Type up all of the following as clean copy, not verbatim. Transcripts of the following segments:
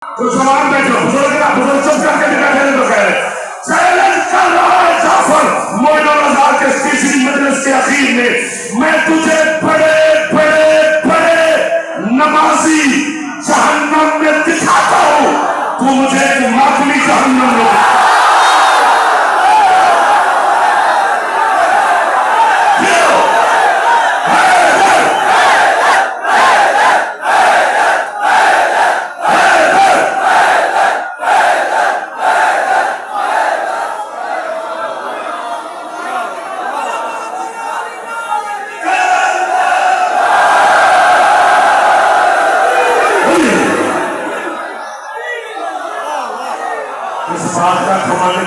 तो जवान बैठो, बुजुर्ग चुप करके बैठे तो कह रहे चैलेंज कर रहा है जाफर मोइनुल अज़हर के तीसरी मजलिस के अखीर में, मैं तुझे बड़े बड़े बड़े नमाजी जहन्नम में दिखाता हूँ, तू मुझे एक माकली जहन्नम में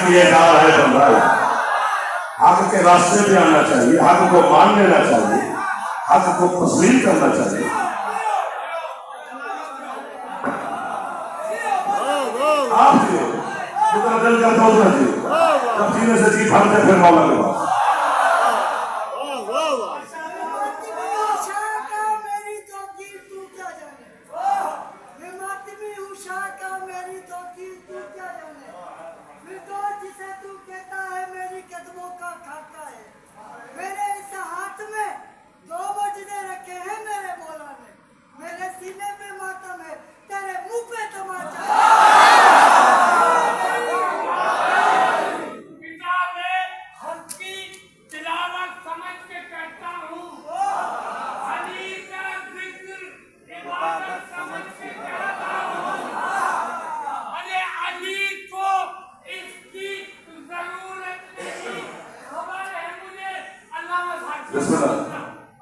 किया जा रहा है बंदा हक के रास्ते पे आना चाहिए, हक को मान लेना चाहिए, हक को तस्लीम करना चाहिए। आप जी जितना दिल करता उतना जी, जब जीने से जी भरते फिर मौला के पास।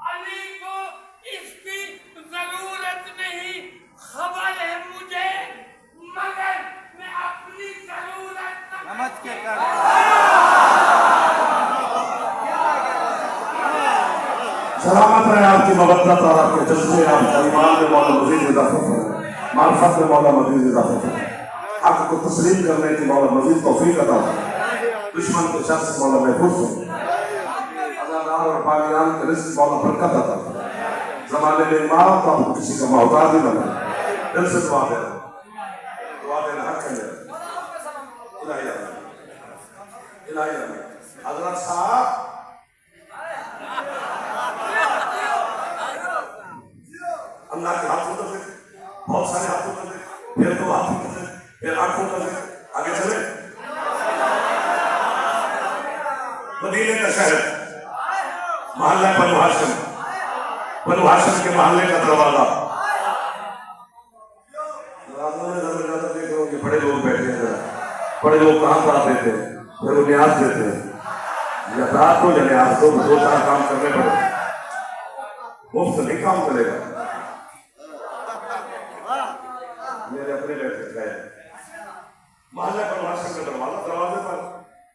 अली को इसकी जरूरत नहीं, खबर है मुझे, मगर मैं अपनी जरूरत समझ के कर। सलामत रहे आपकी मवद्दत और आपके जज्बे, आपका ईमान में मौला मजीद इजाफा करे, मार्फत में मौला मजीद इजाफा करे, हक को तस्लीम करने की मौला मजीद तौफीक अता करे, दुश्मन के शर से मौला महफूज करे, और पाकिस्तान के रिस्क मौला बरकत अता करे, ज़माने में इमाम तो आपको किसी का मोहताज ही न बने। दिल से दुआ देना, हक है मेरा इलाही हज़रत साहब अल्लाह के हाथों का जिक्र, बहुत सारे हाथों का जिक्र, फिर दो हाथों का जिक्र, फिर आंखों का जिक्र, आगे चले। मदीने का शहर, मोहल्ला बनु हाशिम के मोहल्ले का दरवाजा, देख रहे हो बड़े लोग बैठे हैं, बड़े लोग कहाँ पर आते थे, फिर वो न्याज देते हैं, या रात को या न्याज दो, दो चार काम करने पड़े, मुफ्त नहीं काम करेगा। मेरे अपने बैठे गए मोहल्ले पर भाषण का दरवाजे पर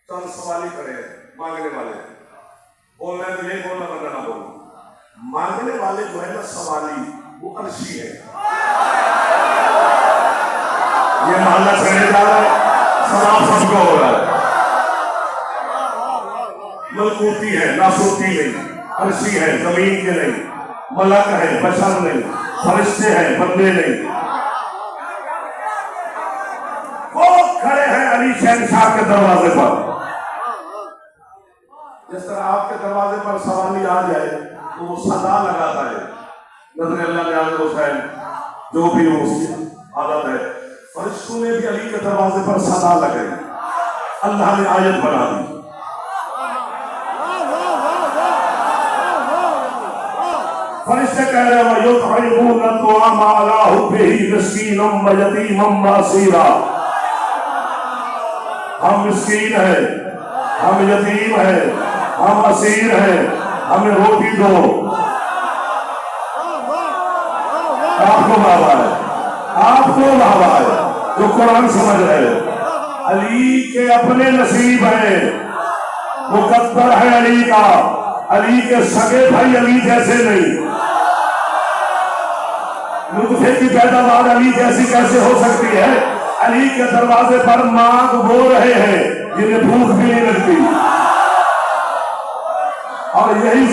चंद सवाली खड़े मांगने वाले, बोलना है तो यही बोलना, वरना ना बोलना। मांगने वाले जो है ना सवाली, वो अर्शी है। ये मोहल्ला छेड़े जा रहा है, सवाल सबको हो रहा है, मलकूती है, नासूती नहीं, अर्शी है, जमीन के नहीं, मलक है, बशर नहीं, फरिश्ते हैं, बंदे नहीं। खड़े हैं अली शहनशाह के दरवाजे पर। जिस तरह आपके दरवाजे पर सवाली आ जाए तो वो सदा लगाता है, नजर अल्लाह ने आज़म हुसैन जो भी हो उसकी आदत है। फरिश्तों ने भी अली के दरवाजे पर सदा लगाई, अल्लाह ने आयत बना दी। फरिश्ते कह रहे हैं युतइमून अत्वामा अला हुब्बिही मिस्कीनम व यतीमम व असीरा, हम मिस्कीन है, हम यतीम है, हम असीर है, हमें रोटी दो। आपको बाबा है, आपको बाबा है जो कुरान समझ रहे। अली के अपने नसीब है, मुकद्दर है अली का, अली के सगे भाई अली जैसे नहीं। लुत्फे की पैदावार अली जैसी कैसे हो सकती है? अली के दरवाजे पर मांग वो रहे हैं जिन्हें भूख भी नहीं लगती, और यही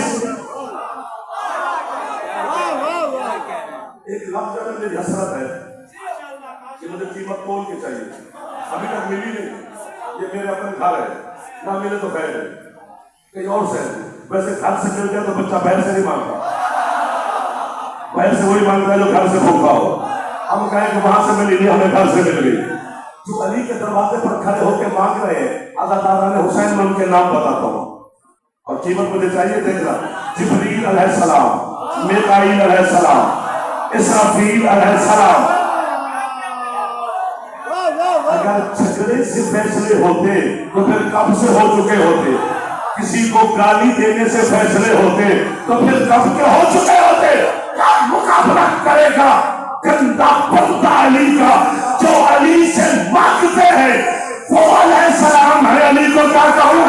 एक लफ्ज़ में मेरी हसरत है, कि मुझे कीमत तोल के चाहिए, अभी तक मिली नहीं। ये मेरे अपने घर है, ना मिले तो खैर है, कहीं और से। वैसे घर से मिल गया तो बच्चा बैल से नहीं मांगता, बैल से वही मांगता है जो घर से भूखा हो। हम कहें कि वहां से मिली नहीं, हमें घर से मिल गई। जो अली के दरवाजे पर खड़े होकर मांग रहे हैं, अल्लाह ताला ने हुसैन में उनके नाम बताता हूँ और कीमत मुझे चाहिए। देखना, जिब्रील अलैहिस्सलाम, मीकाईल अलैहिस्सलाम, इसराफील अलैहिस्सलाम। अगर झगड़े से फैसले होते तो फिर कब से हो चुके होते। किसी को गाली देने से फैसले होते तो फिर कब के हो चुके होते। क्या मुकाबला करेगा गंदा बंदा अली का, जो अली से मांगते हैं वो अलैहिस्सलाम है। अली को क्या कहूं?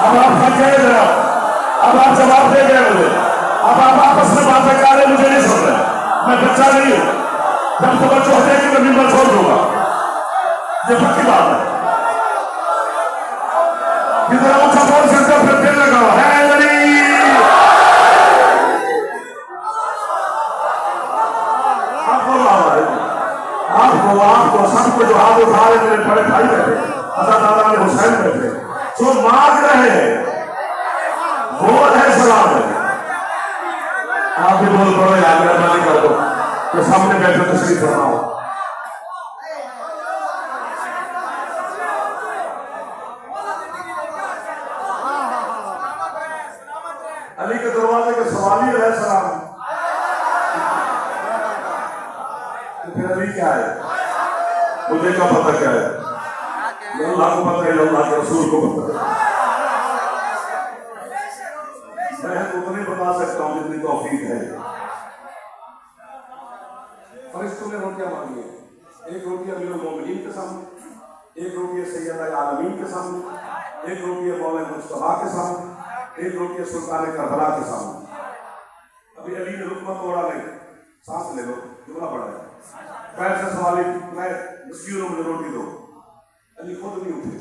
अब आप कह रहे, अब आप जवाब दे गए मुझे। अब आप आपस में बातें कर रहे, मुझे नहीं सुन रहे। मैं बच्चा नहीं हूं, जब तो बच्चे होते हैं कि मैं मिंबर छोड़ दूंगा, ये पक्की बात है। जितना ऊंचा बोल सकते हो फिर लगा है अली। आपको सबको जो हाथ उठा रहे मेरे बड़े भाई बैठे, अल्लाह ताला ने हुसैन बैठे, जो मांग रहे हैं वो अलैहिस्सलाम है। आप भी बोल पड़ो यार, मेहरबानी कर दो तो सामने बैठे तशरीफ फरमाओ। अली के दरवाजे के सवाली अलैहिस्सलाम, तो फिर अली क्या है? मुझे क्या पता क्या है? अल्लाह को पता है, अल्लाह के रसूल को पता है। मैं उतने बता सकता हूं जितनी तौफीक है। फरिश्तों ने रोटियां मांगी है, एक रोटी अमीरुल मोमिनीन के सामने, एक रोटी सैयदा आलमीन के सामने, एक रोटी मौला मुस्तफा के सामने, एक रोटी सुल्तान करबला के सामने। अभी अली ने रुकमा तोड़ा नहीं, सांस ले लो, जुमला पड़ा है। पैर से सवाल, मैं मुस्किलों में रोटी दो। अली खुद नहीं उठे,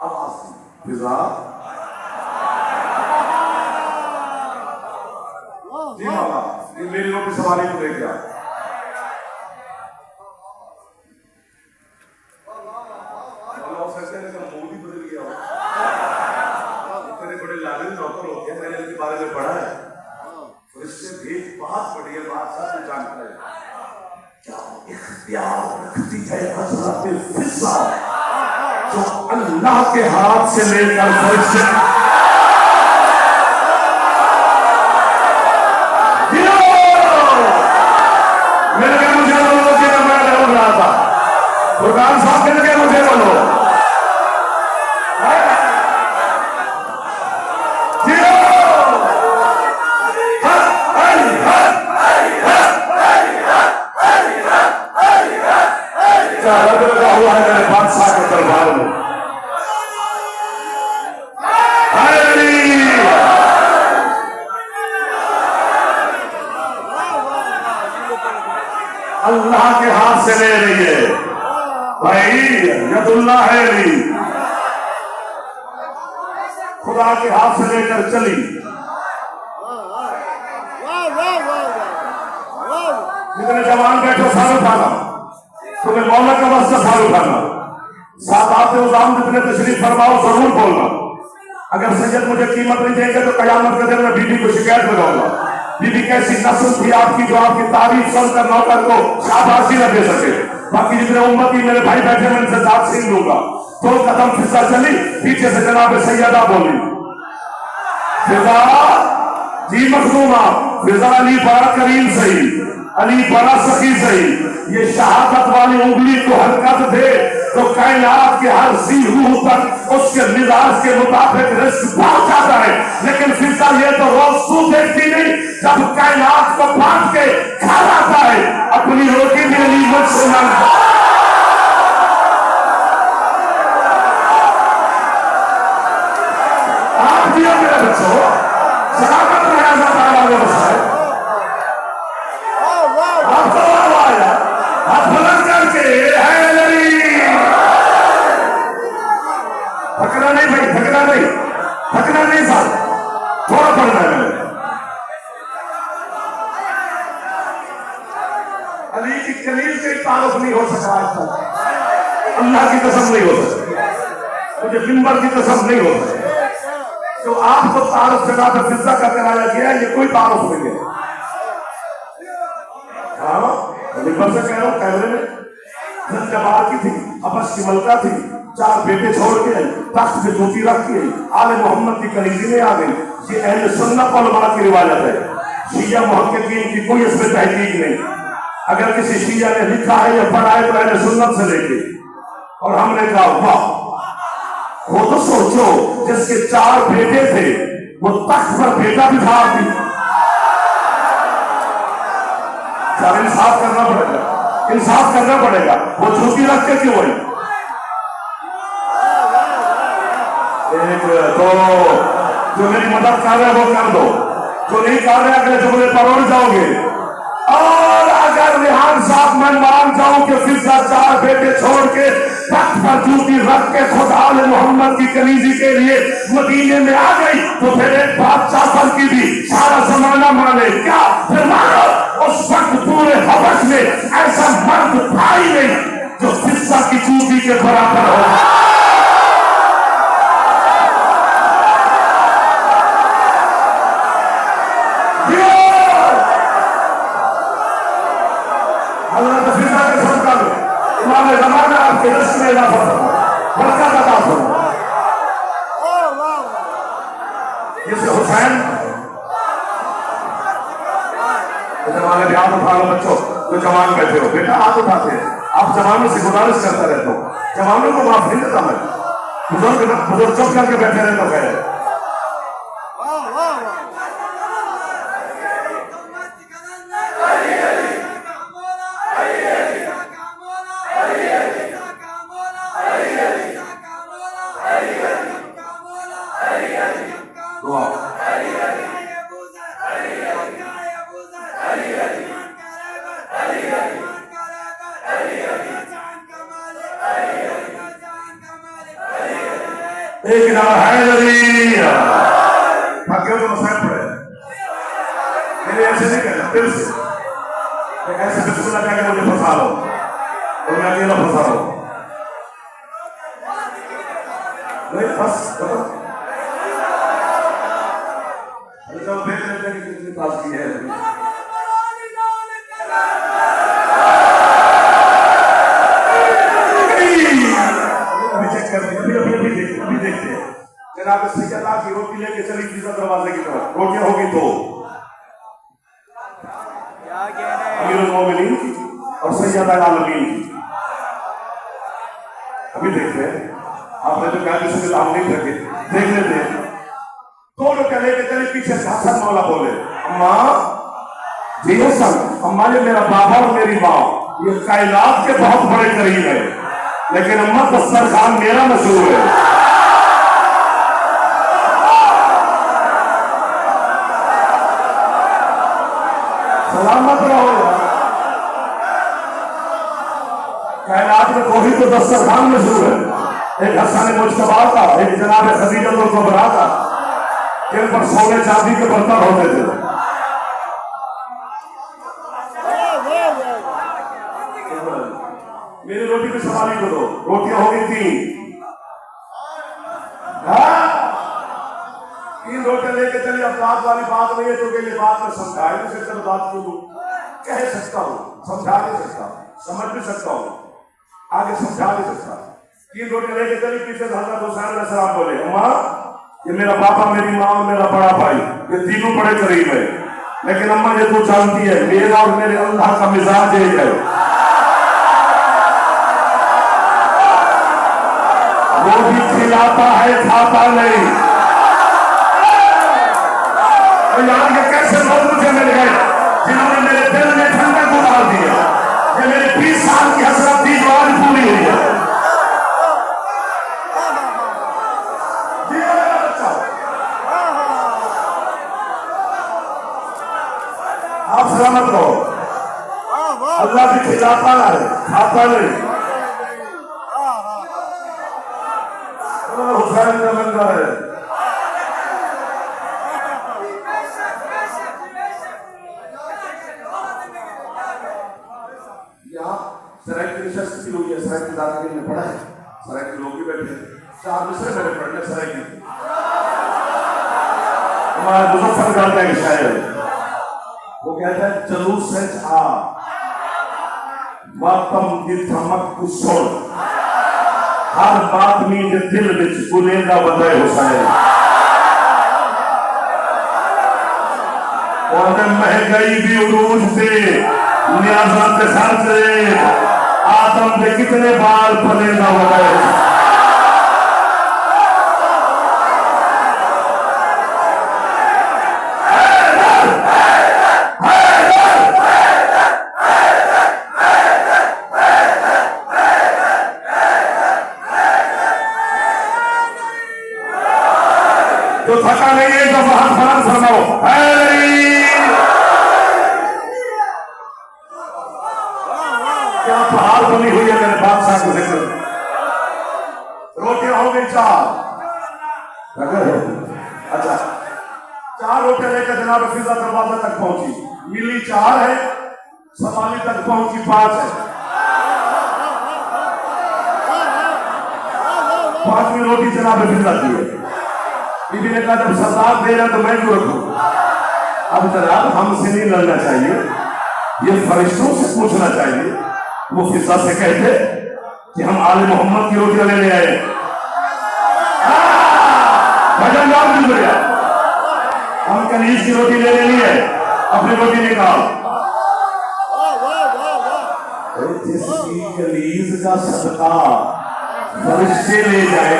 आवाज दी, फिजा जी माला, ये मेरी रोटी सवाली को दे गया। मूड ही बदल गया। इतने बड़े लालिम नौकर होते हैं, मैंने इनके बारे में पढ़ा है। फरिश्ते भी बहुत बढ़िया बात सब जानता है। क्या इख्तियार रखती है हज़रत फिज़ा, जो अल्लाह के हाथ से लेकर फरिश्ते मुझे बोलो कि मैं बोल रहा था, फुरकान साहब के लगे मुझे बोलो। लगा हुआ है मेरे बादशाह के दरबार में। अल्लाह के हाथ से ले रही है भाई, यदुल्लाह है अली, खुदा के हाथ से लेकर चली। जितने जवान बैठो साल उठाना, तुम्हें मौला का वास्ता साल उठाना, साथ आते उजाम जितने तशरीफ फरमाओ जरूर बोलना। अगर सैयद मुझे कीमत नहीं देंगे तो कयामत के दिन में बीबी को शिकायत लगाऊंगा। बीबी कैसी नस्ल थी आपकी जो आपकी तारीफ सुनकर नौकर को शाबाशी न दे सके। बाकी जितने उम्मती मेरे भाई बैठे मैं इनसे दाद छीन लूंगा। 2 कदम फिजा चली, पीछे से जनाब सैयदा बोली, फिजा जी मखदूमा, फिजा अली बड़ा करीम सही, अली बड़ा सखी सही। ये शहादत वाली उंगली को हरकत दे तो कायनात के हर सी रूह तक उसके मिजाज के मुताबिक रिस्क पहुंच जाता है। लेकिन फिजा ये तो रोज सू देखती नहीं, जब कायनात को बांट के खा जाता है। अपनी रोटी भी अली मुझसे मांगता। आप दिया मेरे बच्चों, सलामत रहा बसाए। आपको आया हाथ बुलंद करके है अली। थकना नहीं भाई, थकना नहीं, थकना नहीं साहब। है मैंने। अली की कलील से तारुफ नहीं हो सका आज तक, अल्लाह की कसम नहीं हो सका, मुझे मिंबर की कसम नहीं हो सका। तो आपको तारुफ जगह पर फिजा का कराया गया, ये कोई तारुफ नहीं है। हाँ, मिंबर से कह रहा हूँ, कैमरे में जबार की थी, अपस की मलका थी, 4 बेटे छोड़ के आई, तख्त पे जूती रख के आई, आले मोहम्मद की कलीजी में आ गई। ये अहले सुन्नत वल जमात की रिवायत है, शिया मुहक्किकीन की कोई इसमें तहकीक नहीं। अगर किसी शिया ने लिखा है या पढ़ा है तो अहले सुन्नत से लेके, और हमने कहा वाह, वो तो सोचो जिसके 4 बेटे थे वो तख्त पर बेटा बिठा दी। सर इंसाफ करना पड़ेगा, इंसाफ करना पड़ेगा। वो जूती रख के क्यों आई? एक तो जो मेरी मदद कर रहे वो कर दो, जो नहीं कर रहे अगले जुमले पर उड़ जाओगे। और अगर रिहान साहब मैं मान जाऊं कि फिजा 4 बेटे छोड़ के तख्त पर जूती रख के खुदा ने मोहम्मद की कलीजी के लिए मदीने में आ गई, तो फिर एक बात चाफर की भी सारा जमाना माने क्या? फिर मानो उस वक्त पूरे हवस में ऐसा मर्द था ही नहीं जो फिजा की जूती के बराबर हो। जमाना आपके रिस्क में इजाफा करो, बरकत अता करो। जैसे हुसैन जमाने में हाथ उठा लो बच्चों, जो जवान बैठे हो, बेटा हाथ उठाते हैं। आप जवानों से गुजारिश करता रहता हूँ, जवानों को माफ नहीं देता मैं, बुजुर्ग चुप करके बैठे रहता है। एक नाम है भाग्यों तो मसाइल पड़े, मैंने ऐसे नहीं कहना, दिल से ऐसे बिल्कुल लगा के मुझे फंसा लो और मैं अकेला फंसा लो नहीं, बस जब देख लेते हैं कि कितनी पास की है। अभी देखते हैं जनाब सैयदा की रोटी लेके चली फिजा दरवाजे की तरफ, रोटियां होगी 2, अमीरुल मोमिनीन की और सैयदा आलमीन की। अभी देखते हैं, आपने तो कहा किसी के नाम नहीं रखे, देख लेते हैं। दोनों का लेके चले, पीछे हसन मौला बोले अम्मा जी हसन, अम्मा ये मेरा बाबा और मेरी माँ ये कायनात के बहुत बड़े करीब है, लेकिन अम्मा दस्तरखान मेरा मशहूर है। सलामत रहो। कायनात में कोई तो दस्तरखान मशहूर है, एक हसन मुज्तबा का, एक जनाब खदीजतुल कुबरा का, जिन पर सोने चांदी के बर्तन होते थे। मेरी रोटी पे सवाल को दो, रोटियां हो गई 3, 3 रोटियां लेके चली। अब बात वाली बात नहीं है तो ये बात में समझाए नहीं सकता, बात क्यों दूं? कह सकता हूँ, समझा नहीं सकता, समझ भी सकता हूँ, आगे समझा नहीं सकता। 3 रोटियां लेके चली, पीछे हजरत हुसैन अलैहिस्सलाम बोले अम्मा ये मेरा पापा, मेरी माँ और मेरा बड़ा भाई, ये तीनों बड़े करीब है, लेकिन अम्मा ये तू जानती है मेरा और मेरे अल्लाह का मिजाज एक है, वो भी खिलाता है खाता नहीं। तो यहाँ के कैसे लोग मुझे मिल गए जिन्होंने मेरे दिल में ठंडक उतार दिया, ये मेरे 20 साल की हसरत थी जो आज पूरी हुई है। आप सलामत रहो, अल्लाह भी खिलाता है खाता नहीं। हुसैन का मंदिर है, दिलचस्पी हुई है। सराय की दादागिरी में पढ़ा है, सराय के लोग भी बैठे हैं, 4 मिसरे मेरे पढ़ने सराय की। हमारे मुजफ्फरगढ़ का एक शायर वो कहता है, चलू सच आ मातम दी थमक कुसोड़ हर बात में जे दिल विच गुलेगा बधाए हुसैन। और महंगाई भी उरूज से न्याजा के खर्च आदम के कितने बाल फलेगा बधाए हुसैन। जो थका नहीं है तो बहुत फर्क फरमाओ। क्या पहाड़ बनी हुई है मेरे बादशाह को लेकर। रोटियां हो गई 4। अच्छा 4 रोटियां लेकर जनाब फिजा दरवाजा तक पहुंची। मिली 4 है, समाली तक पहुंची 5 है। 5वीं रोटी जनाब फिजा की है। बीबी ने कहा, जब सरदार दे रहा तो मैं क्यों रखूं। अब जनाब हमसे नहीं लड़ना चाहिए, ये फरिश्तों से पूछना चाहिए। वो फिजा से कहते कि हम आले मोहम्मद की रोटियां लेने आए। भजन गाओ गुजरिया, हम कनीज की रोटी लेने नहीं आए, अपनी रोटी निकाल। जिसकी कलीज का सदका फरिश्ते ले जाए,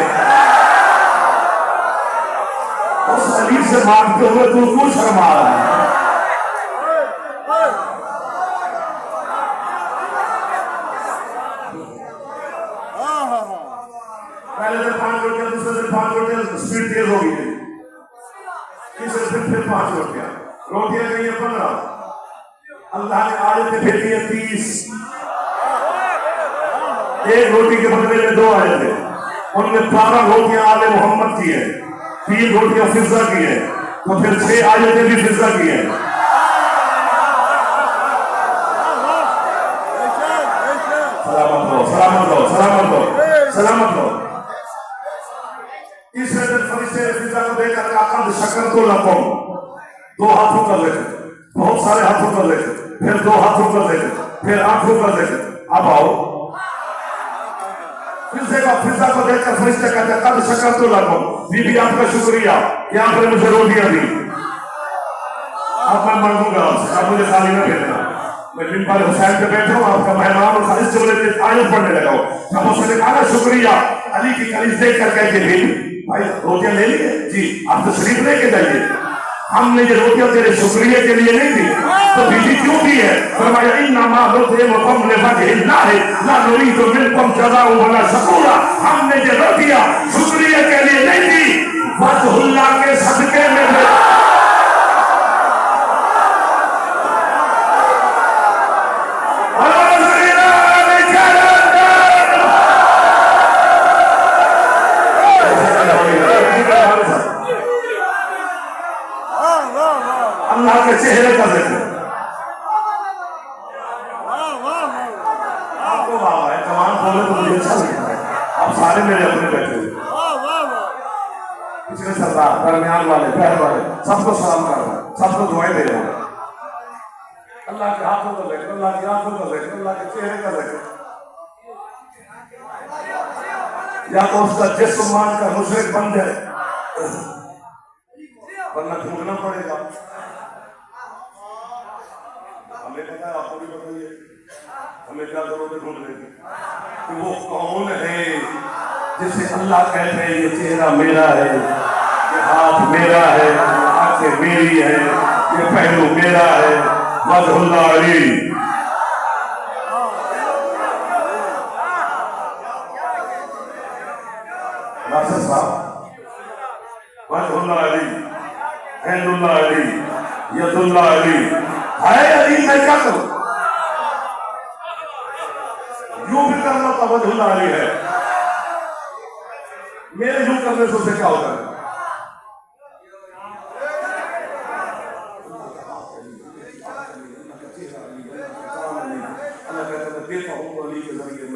उस अली से मांगते हुए तू क्यों शर्मा रहा है। पहले दिन 5 रोटियां, दूसरे दिन 5 रोटियां, स्पीड तेज हो गई। तीसरे दिन फिर 5 रोटियां, रोटियां गई 15। अल्लाह ने आयतें भेजी है 30। एक रोटी के बदले में 2 आयतें। उनमें 12 रोटियां आले मोहम्मद की है, 3 रोटियां फिजा की है, तो फिर 6 आयतें भी फिजा की है। सलामत हो, सलामत हो, सलामत हो, सलामत हो। तीसरे दिन फरिश्ते ने फिजा को देखकर कहा, शक्कर तो लपो। 2 हाथों कर लेते, बहुत सारे हाथों कर लेते, फिर 2 हाथों कर लेते, फिर आंखों कर लेते। अब आओ। फिजा को देखकर फरिश्ते कहते, कद शक्कर तो लपो। बीबी आपका शुक्रिया कि आपने मुझे रोटियां दी। अब मैं मर दूंगा आपसे, आप मुझे खाली न भेजना। मैं मिंबर हुसैन पे बैठा हूँ, आपका मेहमान और खालिद से बोले आयत पढ़ने लगा हूँ। जब उसने कहा शुक्रिया, अली की कलीज देख कर कहते भी भाई रोटियां ले ली है जी, आप तशरीफ लेके जाइए। हमने ये रोटियां तेरे शुक्रिया के लिए नहीं दी, तो बीबी क्यों दी है। फरमाया इन्नमा नुतइमुकुम लिवजहिल्लाहि ला नुरीदु मिनकुम जज़ाअन वला शकूरा। हमने ये रोटियां शुक्रिया के लिए नहीं दी, वजहुल्लाह के सदके में अल्लाह के चेहरे का जिक्र। आपको वाह है, जवान बोले तो मुझे अच्छा लगता है। आप सारे मेरे अपने बैठे हुए, पिछले सरदार, दरमियान वाले, पैर वाले, सबको सलाम कर रहे हैं, सबको दुआएं दे रहे हैं। अल्लाह के हाथों का जिक्र, अल्लाह की आंखों का जिक्र, अल्लाह के चेहरे का जिक्र। या तो उसका जिस्म मान कर मुशरिक बन जाए, वरना ढूंढना पड़ेगा। हमें पता है, आपको भी बताइए हमें क्या जरूरत है ढूंढने की कि वो कौन है जिसे अल्लाह कहते हैं ये चेहरा मेरा है, ये हाथ मेरा है, आंखें मेरी है, ये पहलू मेरा है। वजहुल्लाह अली। नासिर साहब, वजहुल्लाह अली, हैदुल्लाह अली, यदुल्लाह अली। है अली, मैं क्या करूं। यूं भी करना तो वजहुल्लाह अली है, मेरे यूं करने से उसे क्या होता है। अल्लाह कहता है देता हूं अली के जरिए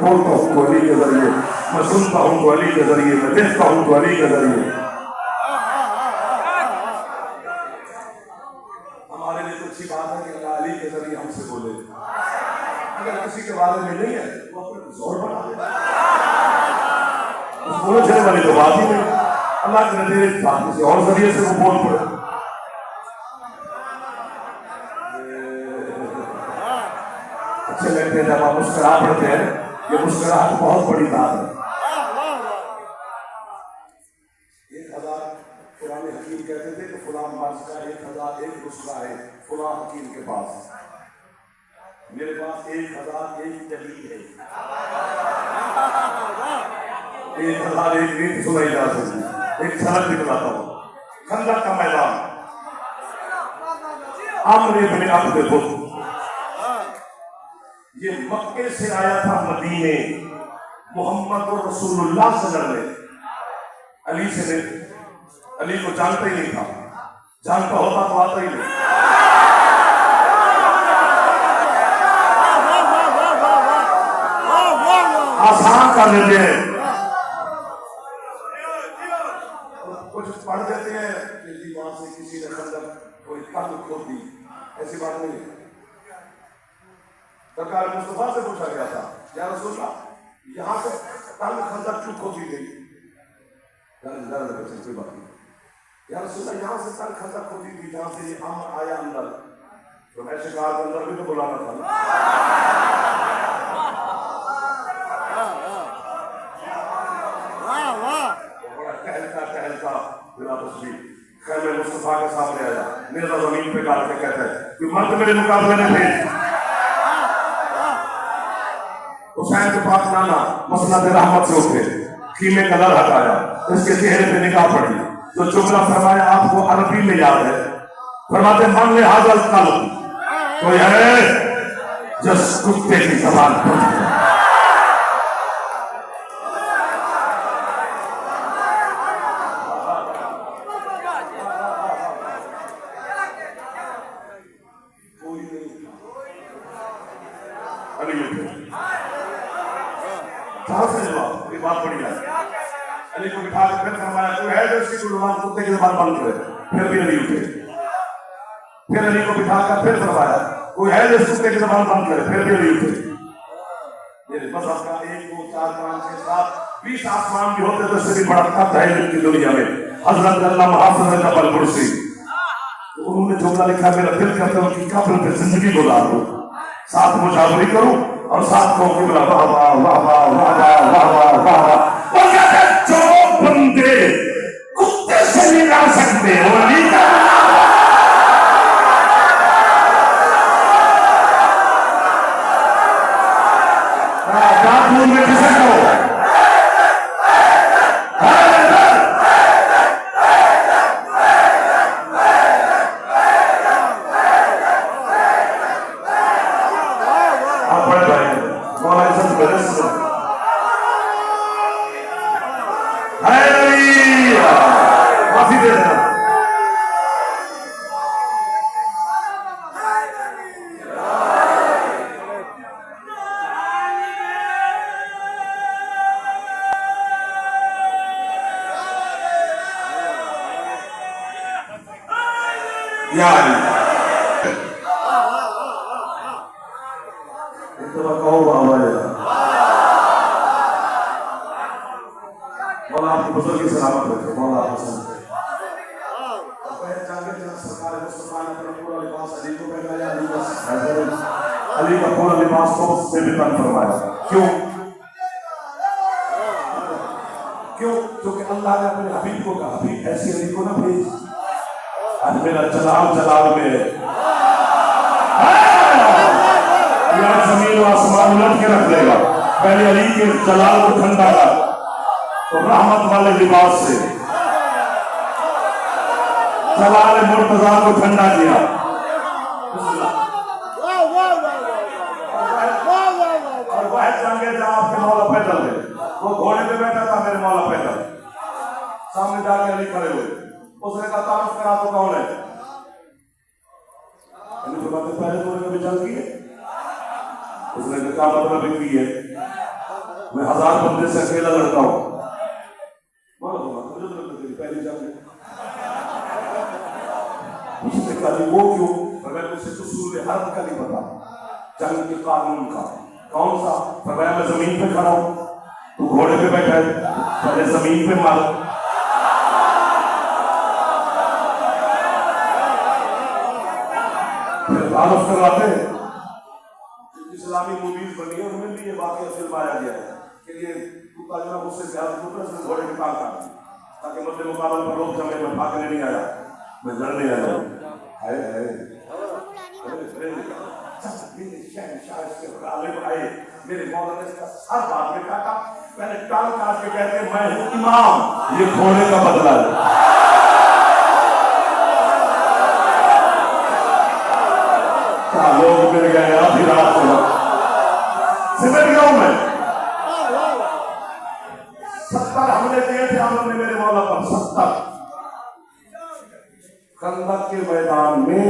बोलता हूँ तो अली के जरिए, मैं सुनता हूँ तो अली के जरिए, मैं देखता हूँ तो अली के जरिए। हमारे लिए तो अच्छी बात है कि अल्लाह अली के जरिए हमसे बोले। अगर किसी के बारे में नहीं है वो अपने जोर बना दे, बोले चले वाली तो बात ही नहीं। अल्लाह के नतीजे किसी और जरिए से वो बोल पड़े। अच्छे लगते हैं जब आप मुस्कुरा पड़ते हैं, ये मुस्कुराहट बहुत बड़ी बात है। 1000 पुराने हकीम कहते थे कि फुला मर्ज का 1001 नुस्खा है फुला हकीम के पास, मेरे पास 1001 दलील है, 1001 नीति सुनाई जा सकती। एक झलक दिखलाता हूँ। खंदक का मैदान, आमरे बिन अब्द बुत, ये मक्के से आया था मदीने, मोहम्मद रसूलुल्लाह सल्लल्लाहु अलैहि वसल्लम अली से नहीं, अली को जानता ही नहीं था, जानता होता तो आता ही नहीं। आसान कर देते हैं, कुछ पढ़ देते हैं कि दीवार से किसी ने खंदक कोई कंध खोद दी, ऐसी बात नहीं है। सरकार मुस्तफा से पूछा गया था, या रसूलल्लाह यहाँ से कंध खंदक क्यों खोदी गई? कोई बात नहीं, या रसूलल्लाह यहाँ से कंध खंदक खोदी गई जहाँ से ये अम्र आया अंदर, तो मैं शिकार के अंदर भी तो बुलाना था ना। टहलता बिना तस्वीर खैमे मुस्तफा के सामने आया, नेज़ा जमीन पे डाल के कहता है कि मर्द मेरे मुकाबले में थे। हुसैन के पास नाना मसनद रहमत से उठे, कीमे का दर हटाया, इसके चेहरे पे निगाह पड़ी, जो जुमला फरमाया आपको अरबी में याद है, फरमाते मन ले हाजल कल, तो यह जिस कुत्ते की जबान पर बात पड़ी है। अली को बिठा के फिर फरमाया कोई है जो इसकी जुबान कुत्ते की जुबान बंद करे, फिर भी अली उठे। फिर अली को बिठा कर फिर फरमाया कोई है जो कुत्ते की जुबान बंद करे, फिर भी अली उठे। ये बस आपका 1 2 4 5 6 7 20 आसमान भी होते तो इससे भी बड़ा कद है की दुनिया में। हजरत अल्लाह हाफिज जबल कुर्सी, उन्होंने जुमला लिखा मेरा दिल करता है कि कब्र पे जिंदगी गुजार दो, साथ मुशावरी करूं और साथ को किबला वाह वाह वाह वाह वाह वाह वाह वाह वाह। और कहते जो बंदे कुत्ते से नहीं ला सकते वो नहीं कर में किसे को मौला आपकी बुजुर्गी सलामत रखे। मौला हसन सरकार मुस्तफा ने अपना पूरा लिबास अली को पहनाया, अली का पूरा लिबास को से भी तन फरमाया। क्यों? क्योंकि अल्लाह ने अपने हबीब को कहा, हबीब ऐसी अली को ना भेज, आज मेरा जलाल जलाल में यहाँ जमीन और आसमान उलट के रख देगा। पहले अली के जलाल को ठंडा कर, तो रहमत वाले लिबास से जलाल मुर्तजा को ठंडा किया। और वह जंगे जहां आपके मौला पैदल है, वो घोड़े पे बैठा था, मेरे मौला पैदल सामने जाके अली खड़े हुए। उसने कहा तारुफ करा तो कौन है? अली को बातें पहले तो कभी जंग की है? उसने कहा मतलब की है, मैं 1000 बंदे से अकेला लड़ता हूँ। मुझे तो लगता तेरी पहली जंग है। उसने कहा वो क्यों? मैं उसे उसूल हर्ब का नहीं पता, जंग के कानून का। कौन सा? मैं जमीन पे खड़ा हूं, तू घोड़े पे बैठा है, पहले जमीन पे मारो। फिर तारुफ करवाते हैं। इस्लामी मूवीज बनी है, उनमें भी ये वाकया फिल्माया गया है कि ये कुत्ता जो है मुझसे प्यार घोड़े के कान काट दी, ताकि मुझे मुकाबले पर लोग जमे। मैं भागने नहीं आया, मैं लड़ने आया हूं। मेरे मौला ने इसका सर बात में काटा, मैंने टांग काट के कहते मैं हूं इमाम, ये घोड़े का बदला है। क्या लोग मिल गए आधी रात को, सिमट गया हूं मैं। 70 हमले किए थे हमने मेरे मौला पर, 70। खंदक के मैदान में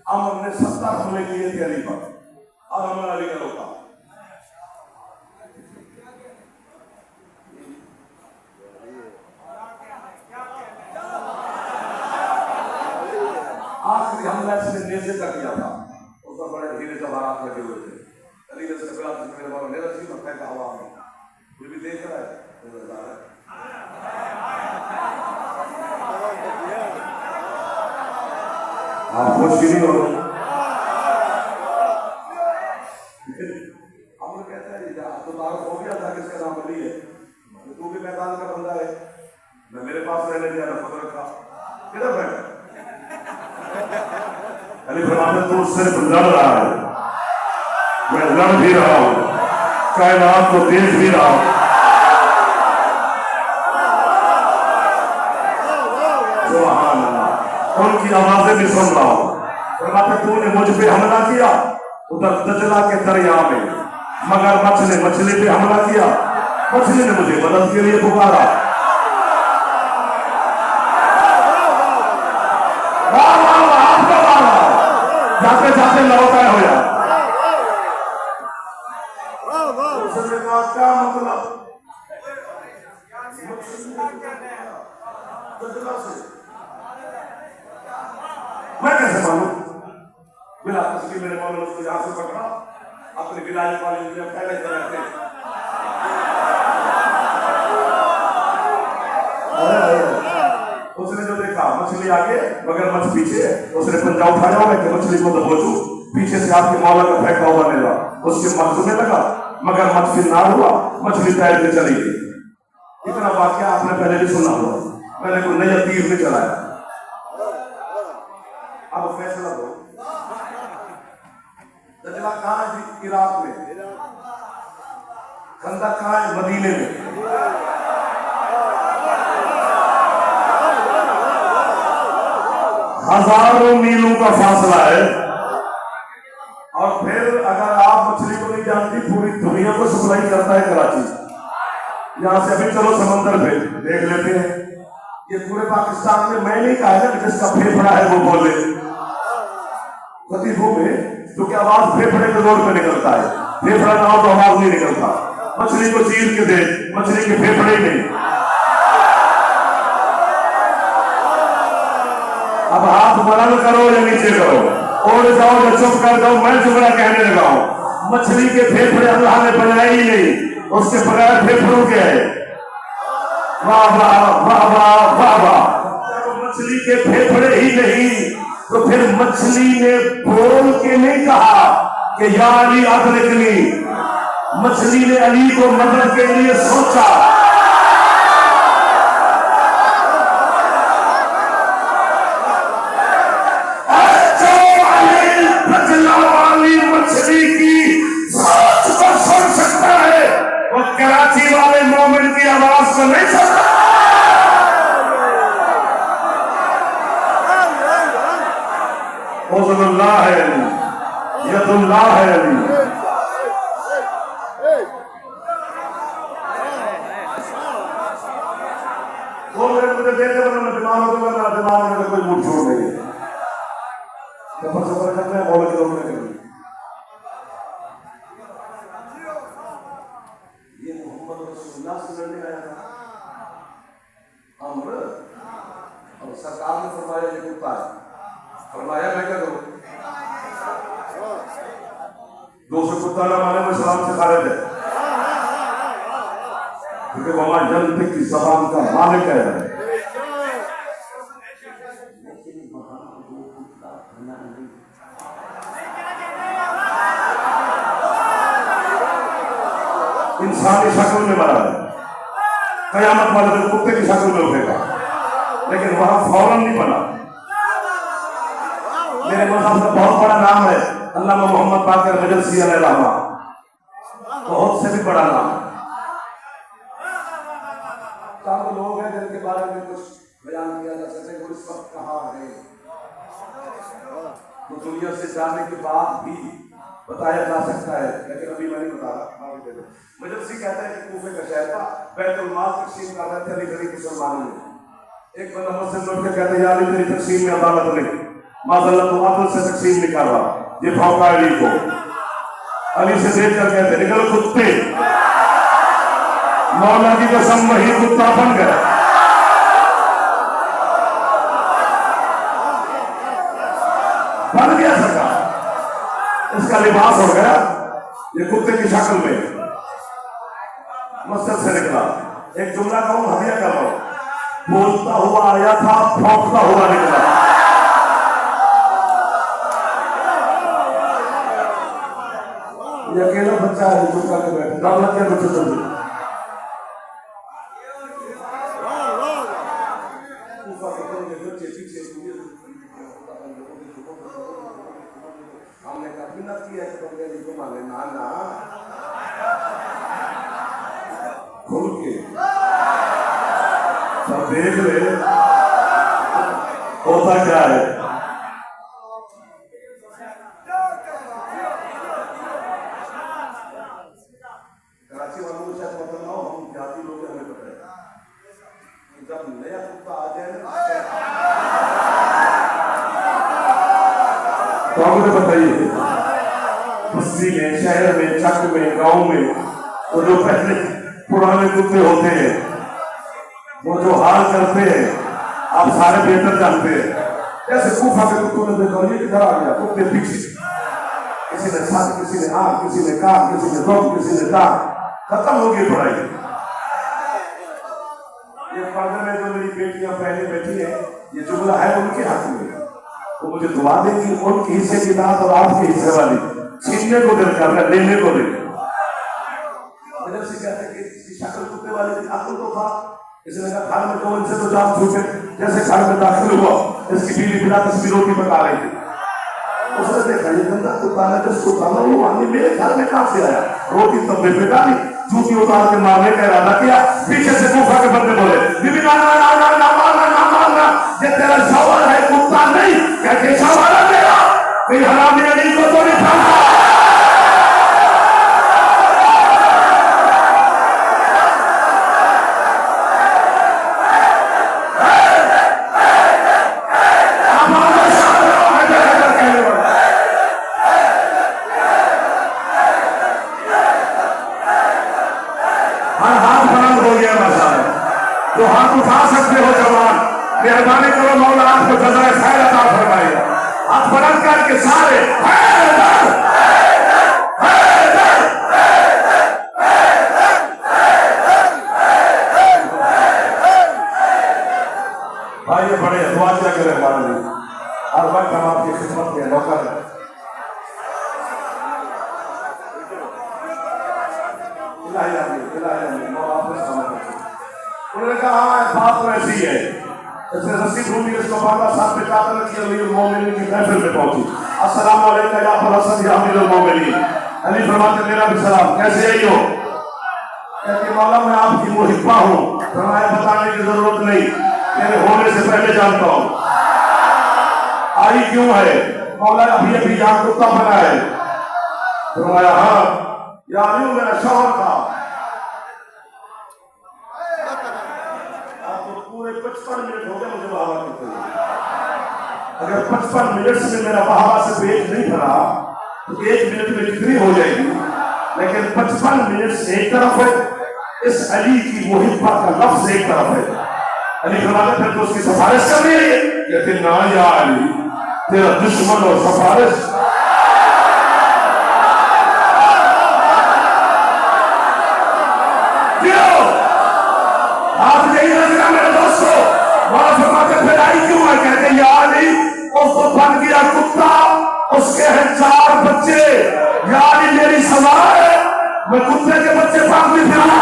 अमर ने 70 हमले किए थे अली पर, और अमर अली का रोका। आखिरी हमला इसने नेज़े का किया था, उस पर बड़े हीरे जवाहरात लगे हुए थे। अली ने उसके बाद मेरे मौला ने रसी में फेंका हवा में, ये भी देख रहा है। आप खुश नहीं हो? हम लोग कहते हैं तो तारुफ हो गया था किसका नाम अली है, तू भी मैदान का बंदा है, मैं मेरे पास रहने दिया ना खुद रखा, किधर बैठ? अली फरमाते तू सिर्फ लड़ रहा है, मैं लड़ भी रहा हूं, कायनात को देख भी रहा हूं। सुभान अल्लाह, उनकी आवाजें भी सुन रहा हूं। फरमाते तूने मुझ पे हमला किया उधर दजला के दरिया में, मगर मछली पे हमला किया, मछली ने मुझे मदद के लिए पुकारा। जाते जाते लौटा हो जाए। उसने कहा क्या मतलब? मैं कैसे मालूम? बिला तस्वीर मेरे मौला उसको यहां से पकड़ा, अपने गिलाज वाले पहले करते। उसने जो देखा मछली आगे मगर मछ पीछे, उसने पंजा उठाया हुआ कि मछली को दबोचूं, पीछे से आपके मौला का फेंका हुआ नेला उसके मगज में लगा, मगर मछ फिर ना हुआ, मछली तैर के चली गई। इतना वाक्य आपने पहले भी सुना हुआ, मैंने कोई नया तीर में चलाया। अब फैसला दो, दजला कहां है? इराक में। खंदक कहां है? मदीने में। हजारों मीलों का फासला है। और फिर अगर आप मछली को नहीं जानती, पूरी दुनिया को सप्लाई करता है कराची। यहां से अभी चलो समंदर पे देख लेते हैं। ये पूरे पाकिस्तान में मैं नहीं कहा ना जिसका फेफड़ा है वो बोले, खतीबों में क्योंकि आवाज फेफड़े के जोर पे निकलता है, फेफड़ा ना हो तो आवाज नहीं निकलता। मछली को चीर के दे, मछली के फेफड़े नहीं। अब हाथ बुलंद करो या नीचे करो, ओढ़ जाओ या चुप कर जाओ, मैं जुमला कहने लगा हूं। मछली के फेफड़े अल्लाह ने बनाए ही नहीं, उसके बगैर फेफड़ों के है। वाह वाह वाह वाह वाह वाह। मछली के फेफड़े ही नहीं तो फिर मछली ने बोल के नहीं कहा कि या अली अदरिकनी, मछली ने अली को मदद के लिए सोचा। मछली की सोच को सुन सकता है, वो कराची वाले मोमिन की आवाज को नहीं सकता। ओज़ुल्लाह है अली, यदुल्लाह है अली। वो मेरे मुझे देते वरना मैं बीमार हो जाऊंगा, दिमाग में कोई मूड छोड़ नहीं है। सफर करना है, मौला की दौड़ करनी। ये आपने फरमाया ये कुत्ता है, फरमाया मैं क्या करूं? दूसरे कुत्ता ना माने में सलाम सिखा रहे थे, क्योंकि वहां जनते की जबान का मालिक है। इंसानी शक्ल में मरा है, कयामत वाले दिन कुत्ते की शक्ल में उठेगा, लेकिन वहां फौरन नहीं बना। मेरे मज़हब का बहुत बड़ा नाम है अल्लामा मोहम्मद बाक़िर मजलसी अलैहिर्रहमा, बहुत से भी बड़ा नाम। चार लोग हैं जिनके बारे में कुछ बयान किया जा सकता है, वो इस वक्त कहाँ है, तो दुनिया से जाने के बाद भी बताया जा सकता है, लेकिन अभी मैं नहीं बता रहा। मजलसी कहता है कि कूफे का शहर था, बैतुल माल तकसीम कर रहे थे अली गरीब मुसलमानों ने। एक बंदा मस्जिद में उठ के कहते यार तेरी तकसीम में अदालत नहीं, माज़अल्लाह तो अदल से तकसीम नहीं कर रहा, ये भौंका अली को। अली से देख कर कहते निकल कुत्ते, मौला की कसम वही कुत्ता बन गया। बन गया सरकार, इसका लिबास हो गया, ये कुत्ते की शक्ल में मस्जिद से निकला। एक जुमला कहूं, हदिया कर रहा हूं, बोलता हुआ आया था, भौंकता हुआ निकला। ये अकेला बच्चा है जो करके बैठे, डर लग गया बच्चे जल्दी। हमने कभी ना किया कि बंदे को माने ना ना खुल के सब देख ले होता क्या है। कराची वालों को शायद पता ना हो, हम जाति लोग हमें पता है, जब नया कुत्ता आ जाए तो मुझे बताइए, बस्ती में, शहर में, चक में, गांव में, तो जो पहले पुराने कुत्ते होते हैं वो जो हाल करते हैं आप सारे बेहतर जानते हैं। जैसे कूफा के कुत्तों ने देखा ये किधर आ गया, कुत्ते पीछे, किसी ने छाती, किसी ने आंख, किसी ने कान, किसी ने दम, किसी ने दांत, खत्म हो गई पढ़ाई। ये पर्दे में जो मेरी बेटियां पहले बैठी है, ये जुमला है उनके हाथ में, वो मुझे दुआ देंगी उनके हिस्से की दांत और आपके हिस्से वाली छीनने को दिल कर रहा है, लेने को दिल। कहते हैं कि इसकी शक्ल कुत्ते वाली थी, अकल तो था, इसने कहा घर में तो इनसे तो जान छूटे। जैसे घर में दाखिल हुआ, इसकी बीवी बिना तस्वीर रोटी पका रही थी, उसने देखा ये गंदा कुत्ता है, जिसको खाना वो आने मेरे घर में कहां से आया, रोटी तब भी बेटा नहीं, जूती उतार के मारने का इरादा किया। पीछे से कूफा के बंदे बोले बीबी ना ना ना ना ना मारना ना मारना, ये तेरा सवाल है कुत्ता नहीं, क्या सवाल है तेरा, कोई हरामी अली को तो नहीं था। तो हाथ उठा सकते हो जवान, मेहरबानी करो मौला आपको जज़ाए खैर अता फरमाएगा। हाथ बुलंद करके सारे भाई बड़े दुआ क्या करें हमारे लिए, हर वक्त हम आपकी खिदमत के नौकर हैं। उन्होंने कहा बात तो ऐसी है, जैसे रस्सी ढूंढी उसको बांधा, साथ में चादर रखी, अमीरुल मोमिनीन की महफिल में पहुंची। अस्सलाम वालेकुम या अबुल हसन या अमीरुल मोमिनीन। अली फरमाते मेरा भी सलाम, कैसे आई हो? कहते मौला मैं आपकी मुहिब्बा हूँ। फरमाया बताने की जरूरत नहीं, तेरे होने से पहले जानता हूँ। आई क्यों है? मौला अभी अभी यहाँ कुत्ता बना है। फरमाया हाँ या अली मेरा शौहर था, 55 मिनट हो गया मुझे बहावा करते हुए। अगर 55 मिनट में मेरा बहावा से पेट नहीं भरा तो 1 मिनट में कितनी हो जाएगी, लेकिन 55 मिनट से एक तरफ है, इस अली की मुहिब्बत का लफ्ज एक तरफ है। अली फरमाते फिर तो उसकी सिफारिश करनी है, या अली, तेरा दुश्मन और सिफारिश क्यों आप यही नजर मेरे दोस्तों वहां फरमाते फिर आई क्यों है? कहते या अली उसको बन गया कुत्ता, उसके हैं 4 बच्चे, या अली मेरी सजा है, मैं कुत्ते के बच्चे पाल भी फिरूंगा।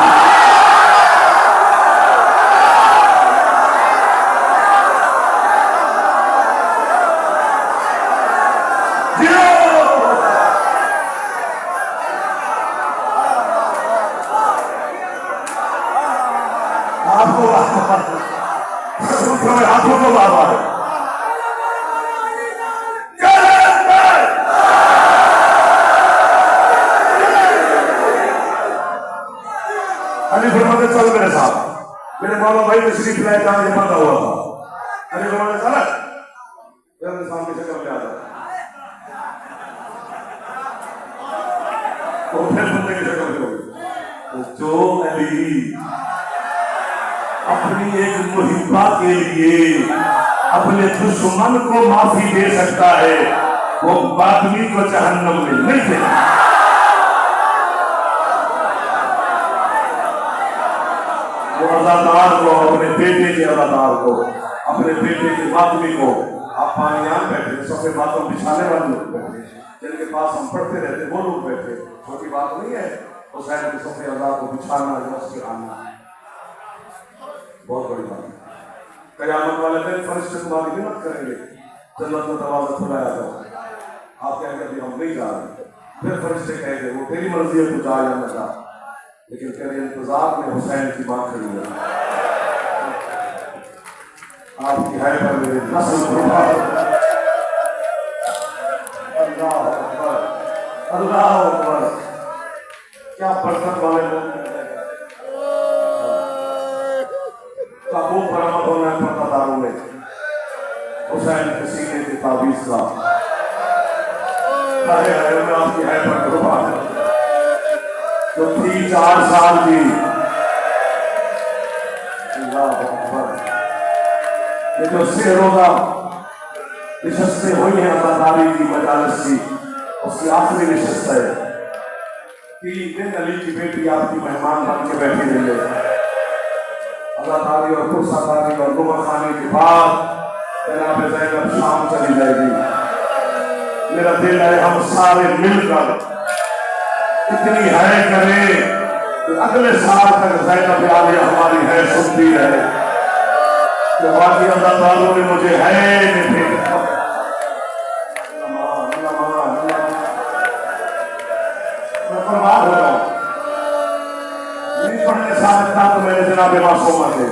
हाथों को बाबा अली फरमाते चल मेरे साथ, मेरे मौला भाई तशरीफ लाए जहां ये बंधा हुआ था। अली फरमाते चल मेरे सामने शक्ल में आ जा, तो फिर बंदे की शक्ल में हो। जो अली अपनी एक मुहिब्बा के लिए अपने दुश्मन को माफी दे सकता है, वो बादमी को जहन्नम में नहीं देगा। वो अज़ादार को, अपने बेटे के अज़ादार को, अपने बेटे के बादमी को, आप पानियान बैठे सफेद बातों बिछाने वाले लोग बैठे, जिनके पास हम पढ़ते रहते वो लोग बैठे, छोटी बात नहीं है हुसैन के सफेद अज़ादार को बिछाना, उसके आना बहुत बड़ी बात है। कयामत वाले दिन फरिश्ते तुम्हारी हिम्मत करेंगे, जन्नत में दरवाजा खुलाया था, आप कहेंगे अभी हम नहीं जा रहे, फिर फरिश्ते कहेंगे वो तेरी मर्जी है तू जा या न जा, लेकिन तेरे इंतजार में हुसैन की बात खड़ी है। आपकी है पर मेरे नस्ल अल्लाह अकबर, अल्लाह अकबर, क्या बरकत वाले लोग वो बरामद होना है पत्रकारों में हुसैन के सीने की ताबीज का। आपकी है पर कुर्बान जो थी 4 साल की, ये जो से रोजा निशस्तें हुई हैं अज़ादारी की मजालिस की, उसकी आखिरी निशस्त है। 3 दिन अली की बेटी आपकी मेहमान बन के बैठी रही है, अज़ादारी और कुर्सादारी और लुग़त खाने के बाद जनाब ज़ैनब शाम चली जाएगी। मेरा दिल है हम सारे मिलकर इतनी है करें कि अगले साल तक ज़ैनब आलिया हमारी है सुनती रहे, कि बाकी अज़ादारों ने मुझे है नहीं मैं बर्बाद हो रहा हूँ। पढ़ने साथ था तो मेरे जनाब मासूमा थे,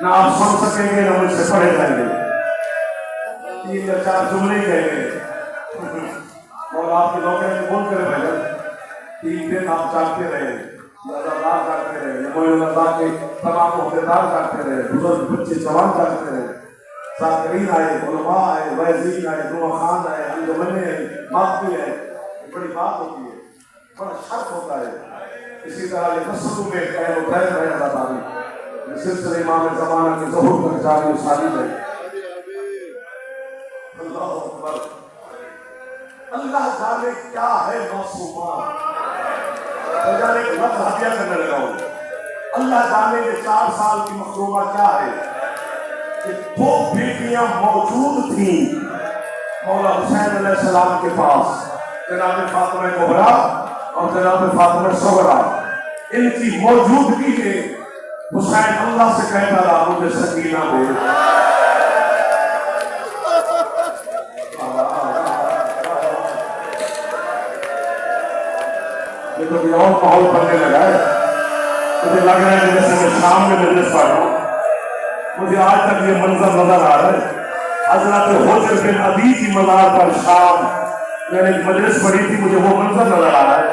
ना आप सुन सकेंगे ना मुझसे पढ़े जाएंगे, 3 या 4 जुमले कहेंगे और आपके नौकरी बोल कर भाई 3 दिन आप जागते रहे, लगातार जागते रहे, के तमाम अहदेदार जागते रहे, बुजुर्ग बच्चे जवान जागते रहे, साकरीन आए, उलमा आए, वज़ीर आए, नुमा खान आए, अंजुमने आए, माफ़ी आए, बड़ी बात होती है, बड़ा शर्फ होता है। इसी तरह ये नस्ल में कहे मुतहद रहे अज़ादारी सिलसिले इमाम ज़माना के ज़हूर तक जारी सारी है। अल्लाह अकबर, अल्लाह जाने क्या है मासूमा, जाने एक लफ्ज़ हदिया करने लगा हूँ, अल्लाह जाने के 4 साल की मखलूमा क्या है कि 2 बेटियां मौजूद थी मौला हुसैन अलैहिस्सलाम के पास, जनाब फातिमा कुबरा और जनाब फातिमा सुगरा। इनकी मौजूदगी में हुसैन अल्लाह से कहता रहा मुझे सकीना दे। ये तो भी और माहौल बनने लगा है, मुझे लग रहा है जैसे मैं शाम में मजलिस पढ़ रहा हूँ, मुझे आज तक ये मंजर नजर आ रहा है। हजरत हुजर बिन अदी की मज़ार पर शाम मैंने मजलिस पढ़ी थी, मुझे वो मंजर नजर आ रहा है।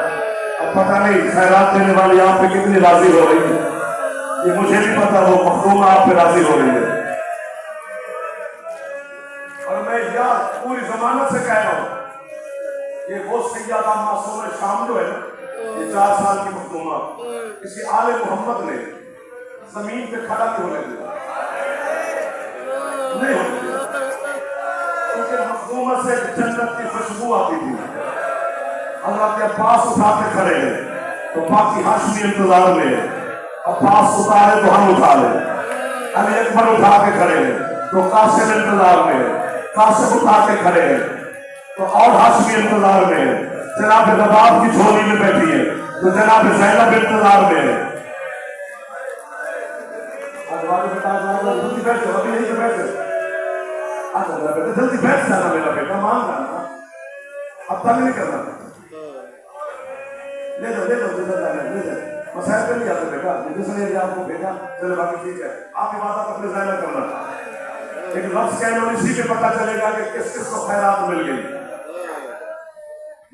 अब पता नहीं खैरात देने वाली आप पे कितनी राजी हो रही है, ये मुझे नहीं पता, वो मखलूमा आप पे राजी हो रही है। और मैं यार पूरी जमानत से कह रहा हूँ, ये वो सैयदा मासूम शाम जो है ना, ये 4 साल की मखलूमा, किसी आले मोहम्मद ने जमीन पे खड़ा नहीं होने दिया, नहीं होने दिया। जन्नत की खुशबू आती थी। हजरत अब्बास उठा के खड़े हैं तो बाकी हाशमी इंतजार में है। अब्बास उतारे तो हम उठा ले। अली अकबर उठा के खड़े हैं तो कासिम इंतजार में है। कासिम उठा के खड़े हैं तो और हाशमी इंतजार में है। जनाब रबाब की झोली में बैठी है तो जनाब ज़ैनब इंतजार में है। जल्दी बैठो, अभी यहीं पे बैठो। बेटा जल्दी बैठ जाना मेरा बेटा, मान जाना, अब तंग नहीं करना। ले दो ले दो मसाइल पे नहीं आते बेटा, जिसने भी आपको भेजा चलो बाकी ठीक है, आप इबादत अपने ज़ाहिर करना। लेकिन लफ्ज़ कहना इसी पे पता चलेगा कि किस किस को खैरात मिल गई।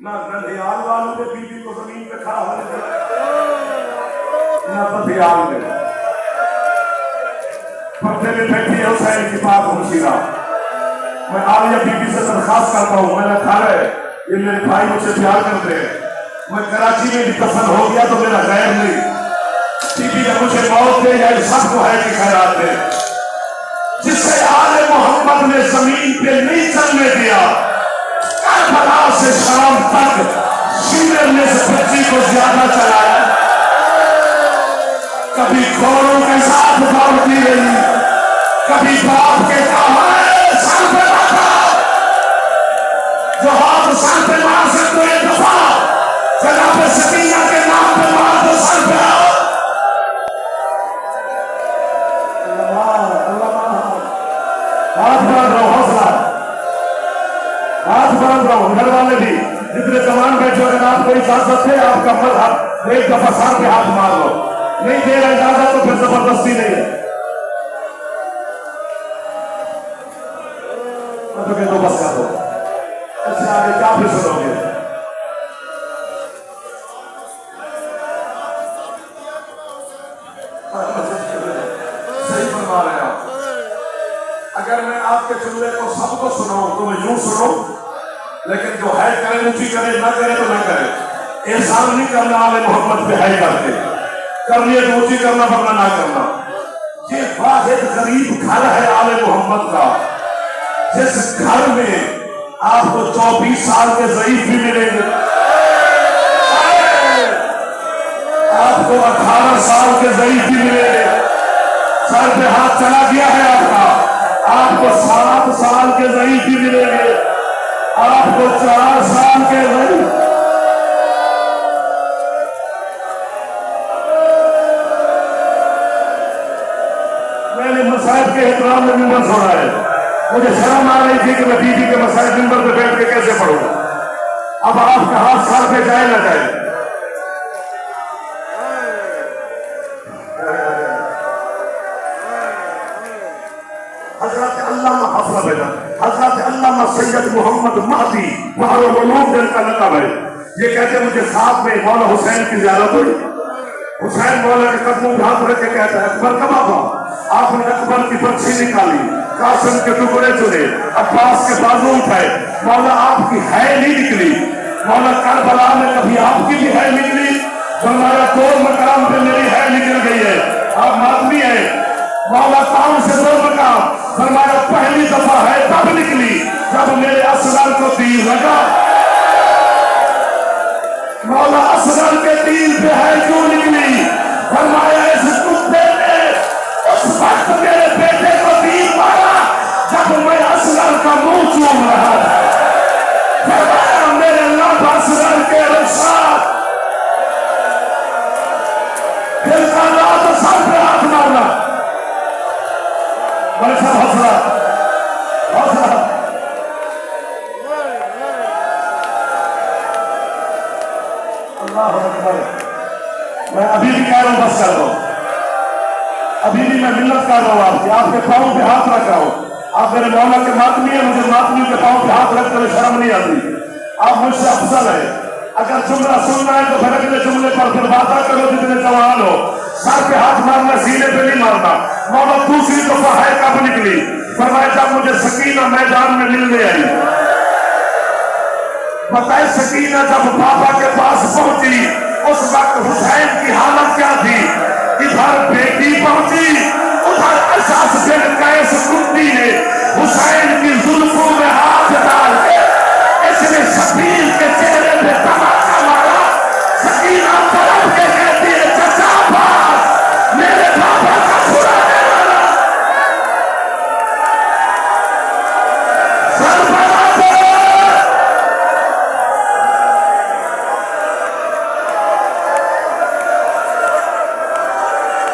ना गंधियाल वालों के बीबी को जमीन पे खड़ा होने देगा, ना बधियाल में पर्दे में बैठी है हुसैन की बात मुशीरा। मैं आलिया बीबी से दरखास्त करता हूँ, मैंने कहा है ये मेरे भाई मुझसे प्यार करते हैं, मैं कराची में भी दफन हो गया तो मेरा गैर नहीं, बीबी ने मुझे मौत दे या सबको है कि खैरात दे। जिसे आले मोहम्मद ने जमीन पे नहीं चलने दिया, करबला से शाम तक सीने में से बच्ची को ज्यादा चलाया। कभी घोड़ों के साथ दौड़ती रही, कभी बाप के कमाए सर पे रखा, जो हाथ सर पे मार सकते एक दफा जनाब सकीना के नाम पे मार दो सर पे। हाथ बढ़ा रहो, हौसला हाथ बढ़ा रहो। घर वाले भी जितने जवान बैठे अगर आपको इजाजत है आपका मत हाथ एक दफा सर पे हाथ मार लो, नहीं दे रहा इजाजत तो फिर जबरदस्ती नहीं है। तो बस कर दो, इससे आगे क्या फिर सुनोगे। सही फरमा रहे हैं आप। अगर मैं आपके जुमले को सबको सुनाऊं तो मैं यूं सुनो, लेकिन जो है करे ऊंची करे, ना करे तो ना करे। एहसान नहीं करना आले मोहम्मद पे है करते, करनी है तो ऊंची करना वरना ना करना। ये वाहिद गरीब घर है आले मोहम्मद का, जिस घर में आपको 24 साल के ज़ईफ भी मिलेंगे, आपको 18 साल के ज़ईफ भी मिलेंगे। सर पे हाथ चला गया है आपको 7 साल के ज़ईफ भी मिलेंगे, आपको 4 साल के ज़ईफ। मैंने मसाइब के एहतराम में मिंबर छोड़ा है, मुझे शर्म आ रही थी कि मैं बीबी के मसाइब मिंबर पे बैठ के कैसे पढ़ूंगा। अब आपका हाथ सर पे जाए ना जाए, हजरत अल्लामा हफला बेटा, हजरत अल्लामा सैयद मोहम्मद महदी बहरुल उलूम जिनका लक़ब है, ये कहते हैं मुझे साथ में मौला हुसैन की ज़ियारत हुई। हुसैन मौला के कदमों पे हाथ रख के कहता है अकबर कब आवा। आपने अकबर की पर्ची निकाली, कासिम के टुकड़े चुने, अब्बास के बाजू उठाए, मौला आपकी है नहीं निकली। मौला करबला में कभी आपकी भी है निकली, फरमाया 2 मकाम पे मेरी है निकल गई है, आप मातमी है। मौला कौन से 2 मकाम, फरमाया पहली दफा है तब निकली जब मेरे असगर को तीर लगा। मौला असगर के तीर पे है क्यों निकली, फरमाया इस कुत्ते ने उस वक्त मेरे बेटे को तीर मारा जब मैं असगर का मुंह चूम रहा था। फरमाया मेरे लब असगर के साथ दिल का रात सर पे हाथ मारना। बड़े साहब हौसला हौसला। अल्लाह अकबर। मैं अभी भी कह रहा हूं बस कर दो, अभी भी मैं मिन्नत कर रहा हूं आपके पांव पे हाथ रख रहा हूं। आप मेरे मौला के मातमी है, मुझे मातमी के पांव पे हाथ रखते हुए शर्म नहीं आती। आप मुझसे अफजल है, अगर जुमला सुनना है तो फिर अगले जुमले पर फिर वादा करो जितने जवान हो, सर पे हाथ मारना, सीने पे नहीं मारना। मौला दूसरी दफा है कब निकली, फरमाया जब मुझे सकीना मैदान में मिलने आई। बताए सकीना जब पापा के पास पहुंची उस वक्त हुसैन की हालत क्या थी। इधर बेटी पहुंची, उधर अशअस बिन कैस कुंती ने हुसैन की जुल्फों में हाथ डाल के सर फैलाते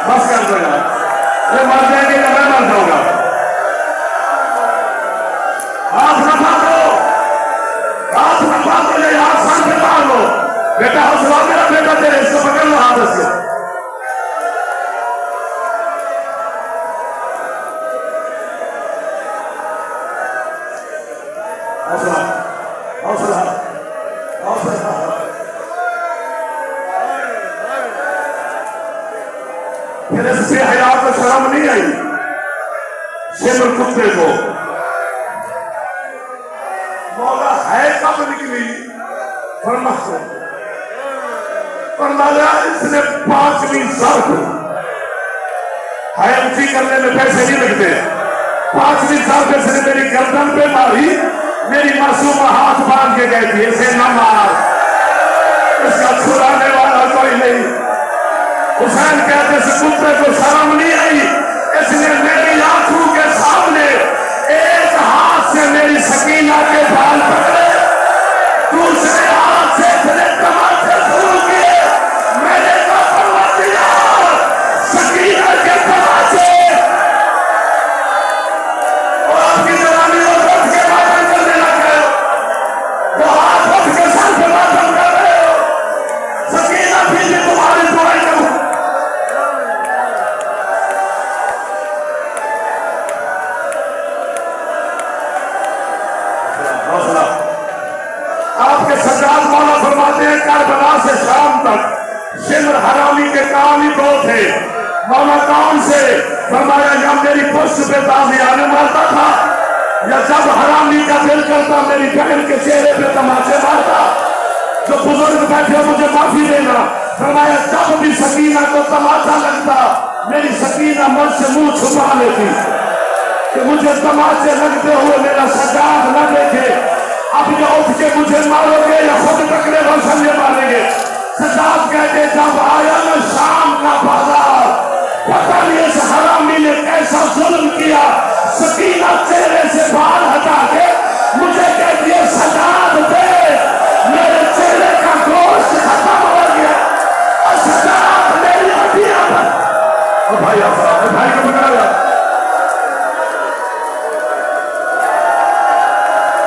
बस कर दो यार, ये मर जाएंगे या मैं मर जाऊंगा। हाथ रखा दो, हाथ रखा दो, ये हाथ सर पे मार लो। बेटा हौसला, मेरा बेटा तेरे, इसको पकड़ लो हाथ से। हौसला हौसला हौसला। फिर इससे हया को शर्म नहीं आई, शेर कुत्ते को। मौला है कब निकली फरमाया इसने 5वीं सर्फ है ऊंची करने में पैसे नहीं लगते। 5वीं सर्फ इसने मेरी गर्दन पे मारी, मेरी मासूम हाथ बांध के गई थी, इसे न मार, इसका छुड़ाने वाला कोई नहीं। हुसैन कहते इस कुत्ते को शर्म नहीं आई, इसने मेरी आंखों के सामने एक हाथ से मेरी सकीना के बाल पकड़े, दूसरे हाथ से इसने तमाचे शुरू किए, मैंने कहा दिया सकीना के तमाचे। और आपकी जवानी और उठ के मातम करने लग गए, तो हाथ उठ के सर पे मातम कर रहे हो। सकीना फिर भी तुम्हारी दुआई करूं। आपके सज्जाद मौला फरमाते हैं करबला से शाम तक शिमर हरामी के काम ही दो थे। मौला कौन से? फरमाया या मेरी पुष्ट पे ताज़ियाने मारता था, या जब हरामी का दिल करता मेरी बहन के चेहरे पे तमाचे मारता। जो बुजुर्ग बैठे मुझे माफी देना, फरमाया जब भी सकीना को तमाचा लगता मेरी सकीना मुझसे मुंह छुपा लेती कि मुझे तमाचे लगते हुए मेरा सज्जाद न देखे। अब जो उठ के मुझे मारोगे या खुद पकड़े रोशन ये मारेंगे। सज्जाद कहते जब आया ना शाम का बाजार, पता नहीं इस हरामी ने कैसा जुल्म किया, सकीना चेहरे से बाल हटा के मुझे कहती है सज्जाद दे, मेरे चेहरे का गोश्त खत्म हो गया और सज्जाद मेरी हड्डियां पर। भाई भाई को पकड़ा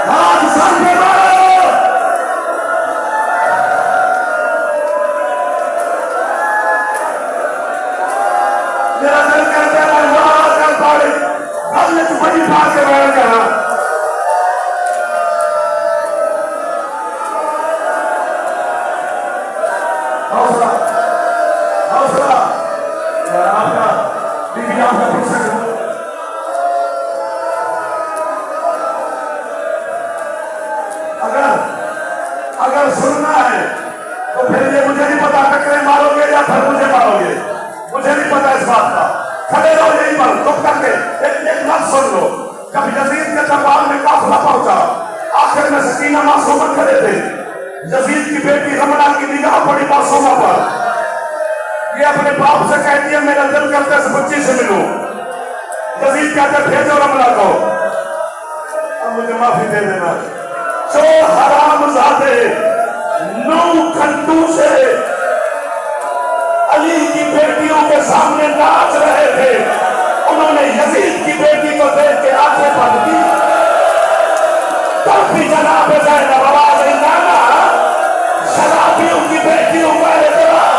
हाथ सर पे मारो। मेरा दिल करता है अल्लाह का बाड़ी हमने तो बड़ी बात के बारे में कहा। हौसला हौसला आपका बीबी आपका प्रसंग। अगर सुनना है तो फिर ये मुझे नहीं पता टकरे मारोगे या फिर मुझे मारोगे, मुझे नहीं पता इस बात का। खड़े रहो यहीं पर चुप करके, एक बात सुन लो। जब यजीद के दरबार में काफिला पहुंचा, आखिर में सकीना मासूमा खड़े थे। यजीद की बेटी रमला की निगाह पड़ी मासूमा पर, ये अपने बाप से कहती है मेरा दिल करता है इस बच्ची से मिलूं। यजीद कहते भेजो रमला को। अब मुझे माफी दे देना, जो हरामजादे 9 घंटों से अली की बेटियों के सामने नाच रहे थे, उन्होंने यजीद की बेटी को देख के आंखें बंद की। तब भी जनाब ज़ैनब आवाज़ नहीं डाला, शराबियों की बेटियों का एतराम।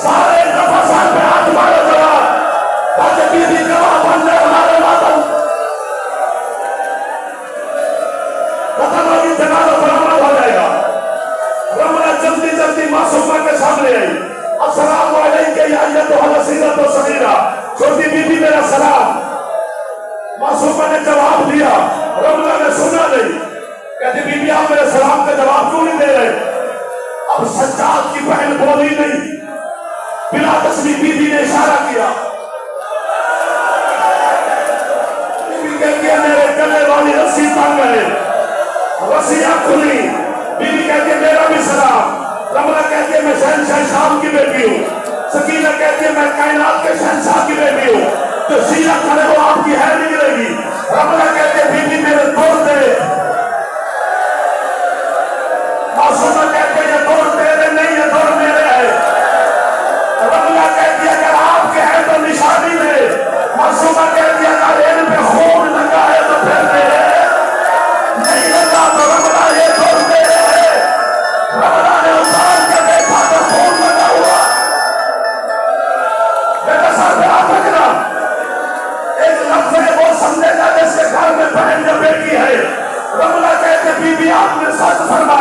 सारे नफसान पे हाथ मारो जवाब, ताकि बीबी जवाब बन जाए हमारे मातम। हो जाएगा। रमला जल्दी जल्दी मासूमा के सामने आई। अस्सलाम वालेकुम या अय्युहल सीरत सगीरा, छोटी बीबी मेरा सलाम। मासूमा ने जवाब दिया, रमला ने सुना नहीं। कहती बीबी आप मेरे सलाम का जवाब क्यों नहीं दे रहे? अब सज्जाद की बहन बोली नहीं, बिना तस्वीर बीबी ने इशारा किया। बीबी कहती है मेरे गले वाली रस्सी तंग है, रसिया खुली। बीबी कहती है मेरा भी सलाम। रमला कहती है मैं शहंशाह शाम की बेटी हूँ। सकीना कहती है मैं कायनात के शहंशाह की बेटी हूँ। तो सीधा खड़े हो आपकी है निकलेगी। रमला अपने साथ फरमा